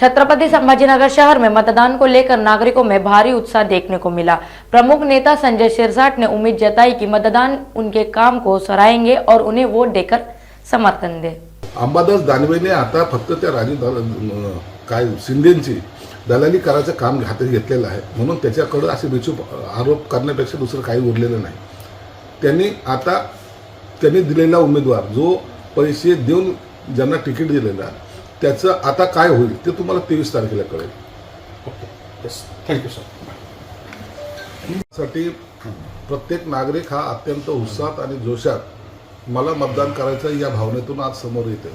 छत्रपति संभाजीनगर शहर में मतदान को लेकर नागरिकों में भारी उत्साह देखने को मिला। प्रमुख नेता संजय शिरसाट ने उम्मीद जताई कि मतदान उनके काम को सराहेंगे और उन्हें वोट देकर समर्थन दे। अंबादास दानवेने आता फक्त त्या काय शिंदेची दलाली करायचं काम हाती घेतलेलं आहे, म्हणून त्याच्याकडे असे बिचूक आरोप करण्यापेक्षा दुसरं काही उरलेलं नाही। त्यांनी दिलेला उमेदवार जो पैसे देऊन ज्यांना तिकीट दिलेला त्याचं आता काय होईल ते तुम्हाला 23 तारखेला कळेल। Okay, yes, thank you sir. साठी प्रत्येक नागरिक हा अत्यंत उत्साहात आणि जोशात मला मतदान करायचं या भावनेतून आज समोर येते।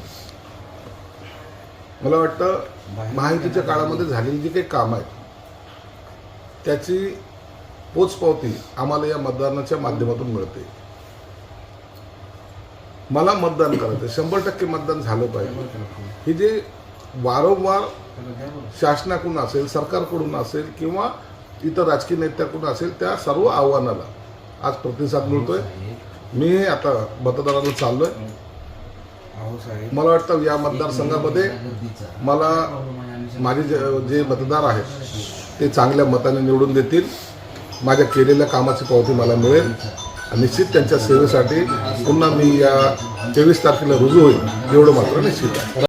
मला वाटतं महायुतीच्या काळामध्ये झालेली जी काही काम आहेत त्याची पोचपावती आम्हाला या मतदानाच्या माध्यमातून मिळते। मला मतदान करायचं 100% मतदान झालं पाहिजे। हे जे वारंवार शासनाकडून असेल, सरकारकडून असेल किंवा इतर राजकीय नेत्याकडून असेल त्या सर्व आव्हानाला आज प्रतिसाद मिळतोय। मी आता मतदाराला चाललोय। मला वाटतं या मतदारसंघामध्ये मला माझे जे मतदार आहेत ते चांगल्या मताने निवडून देतील। माझ्या केलेल्या कामाची पावती मला मिळेल। निश्चित त्यांच्या सेवेसाठी पुन्हा मी या 23 तारखेला रुजू होईल एवढं मात्र निश्चित आहे।